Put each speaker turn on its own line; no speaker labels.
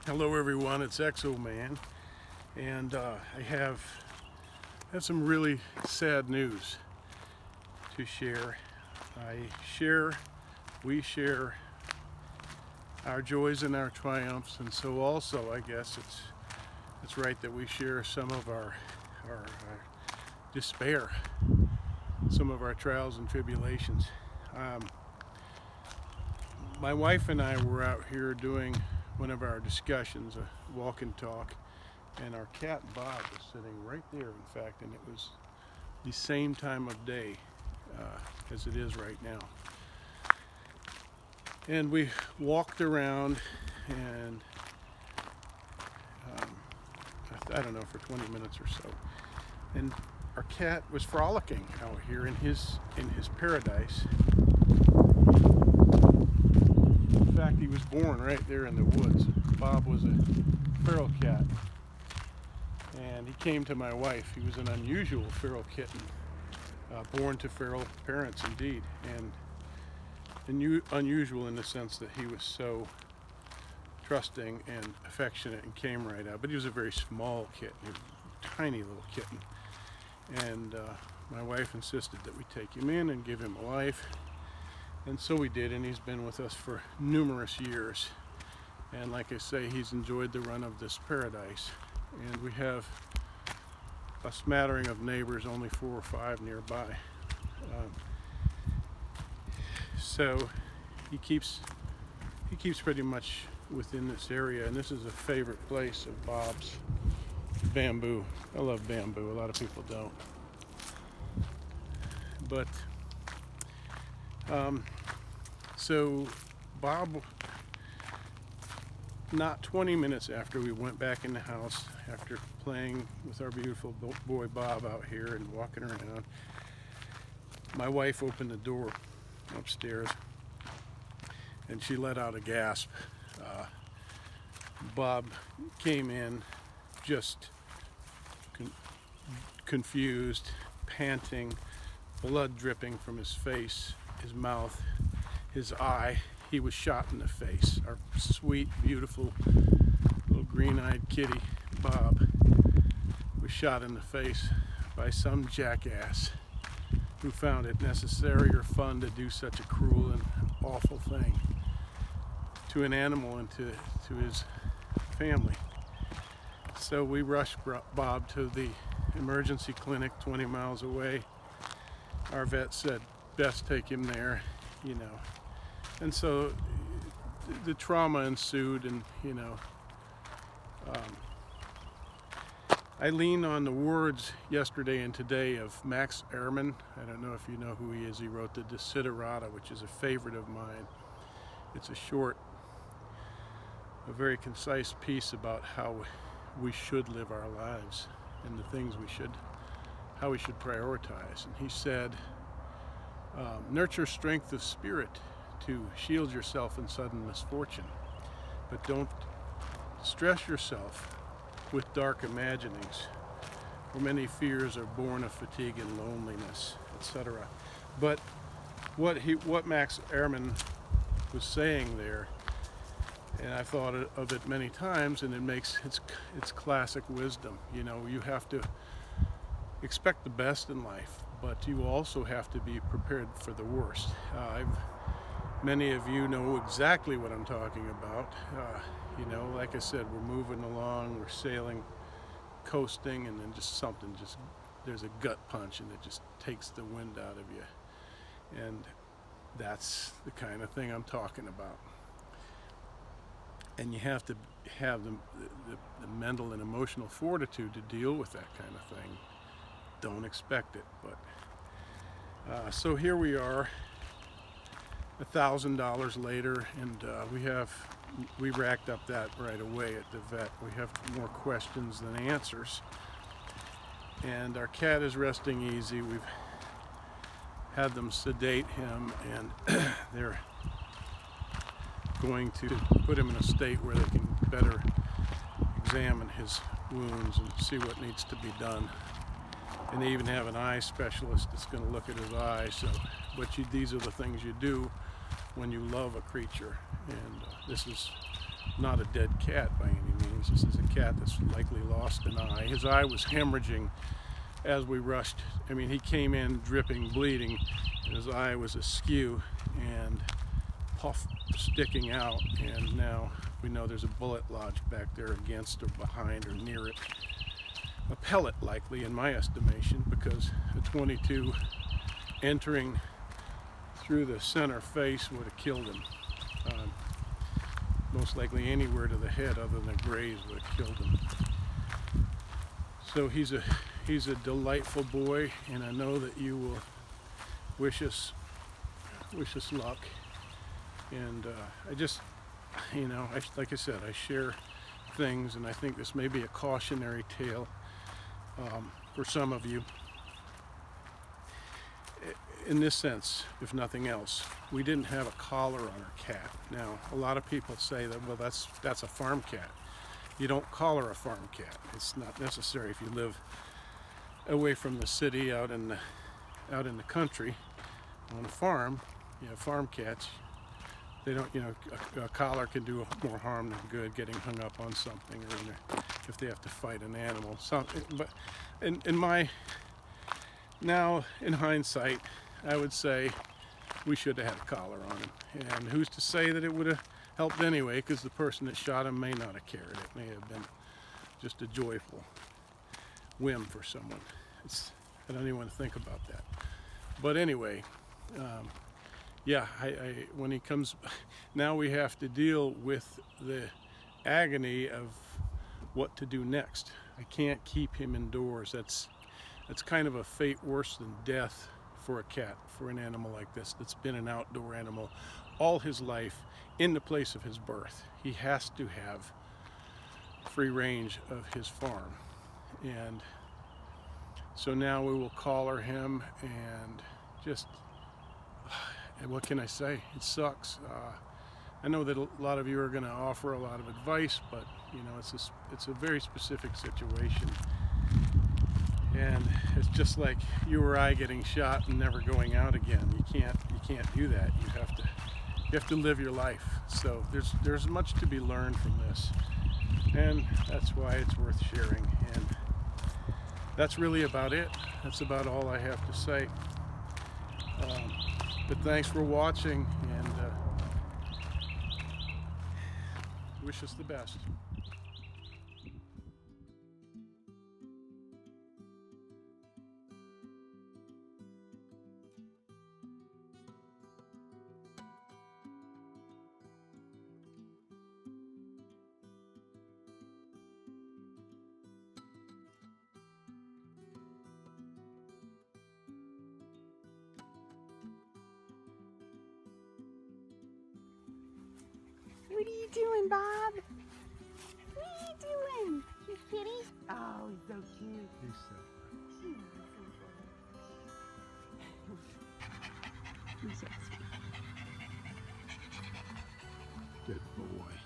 Hello everyone, it's Exo Man, and I have some really sad news to share. We share our joys and our triumphs, and so also I guess it's right that we share some of our despair, some of our trials and tribulations. My wife and I were out here doing one of our discussions, a walk and talk, and our cat Bob was sitting right there, in fact, and it was the same time of day as it is right now. And we walked around, and I don't know, for 20 minutes or so, and our cat was frolicking out here in his paradise. In fact, he was born right there in the woods. Bob was a feral cat, and he came to my wife. He was an unusual feral kitten, born to feral parents indeed, and unusual in the sense that he was so trusting and affectionate and came right out. But he was a very small kitten, a tiny little kitten, and my wife insisted that we take him in and give him a life. And so we did, and he's been with us for numerous years. And like I say, he's enjoyed the run of this paradise. And we have a smattering of neighbors, only 4 or 5 nearby. So he keeps pretty much within this area, and this is a favorite place of Bob's, bamboo. I love bamboo. A lot of people don't. But so Bob, not 20 minutes after we went back in the house, after playing with our beautiful boy Bob out here and walking around, my wife opened the door upstairs and she let out a gasp. Bob came in just confused, panting, blood dripping from his face, his mouth, his eye. He was shot in the face. Our sweet, beautiful little green-eyed kitty, Bob, was shot in the face by some jackass who found it necessary or fun to do such a cruel and awful thing to an animal and to his family. So we rushed Bob to the emergency clinic 20 miles away. Our vet said, best take him there, you know. And so the trauma ensued, and I lean on the words yesterday and today of Max Ehrmann. I don't know if you know who he is. He wrote the Desiderata, which is a favorite of mine. It's a short, a very concise piece about how we should live our lives and the things how we should prioritize. And he said, nurture strength of spirit to shield yourself in sudden misfortune, but don't stress yourself with dark imaginings, for many fears are born of fatigue and loneliness, etc. But what Max Ehrmann was saying there, and I've thought of it many times, and it's classic wisdom. You know, you have to expect the best in life, but you also have to be prepared for the worst. Many of you know exactly what I'm talking about. Like I said, we're moving along, we're sailing, coasting, and then there's a gut punch, and it just takes the wind out of you. And that's the kind of thing I'm talking about. And you have to have the mental and emotional fortitude to deal with that kind of thing. Don't expect it, but so here we are, $1,000 later, and we racked up that right away at the vet. We have more questions than answers, and our cat is resting easy. We've had them sedate him, and they're going to put him in a state where they can better examine his wounds and see what needs to be done. And they even have an eye specialist that's going to look at his eyes. So, these are the things you do when you love a creature, and this is not a dead cat by any means. This is a cat that's likely lost an eye. His eye was hemorrhaging as we rushed. I mean, he came in dripping, bleeding, and his eye was askew and puff sticking out, and now we know there's a bullet lodged back there against or behind or near it. A pellet likely in my estimation, because a 22 entering through the center face would have killed him. Most likely anywhere to the head other than a graze would have killed him. So he's a delightful boy, and I know that you will wish us luck. And I just, you know, like I said, I share things, and I think this may be a cautionary tale for some of you. In this sense, if nothing else, we didn't have a collar on our cat. Now, a lot of people say that, well, that's a farm cat. You don't collar a farm cat. It's not necessary if you live away from the city, out in the country, on a farm. You know, farm cats, they don't, you know, a collar can do more harm than good, getting hung up on something, or if they have to fight an animal. But now in hindsight, I would say we should have had a collar on him. And who's to say that it would have helped anyway, because the person that shot him may not have cared. It may have been just a joyful whim for someone. I don't even want to think about that. But anyway, yeah, when he comes, now we have to deal with the agony of what to do next. I can't keep him indoors. That's kind of a fate worse than death for a cat, for an animal like this that's been an outdoor animal all his life in the place of his birth. He has to have free range of his farm. And so now we will collar him, and just, what can I say? It sucks. I know that a lot of you are going to offer a lot of advice, but you know, it's a very specific situation. And it's just like you or I getting shot and never going out again. You can't do that. You have to live your life. So there's much to be learned from this, and that's why it's worth sharing. And that's really about it. That's about all I have to say. But thanks for watching, and wish us the best.
What are you doing, Bob? What are you doing? You kitty? Oh, he's so cute.
He's so
He's so sweet.
good boy.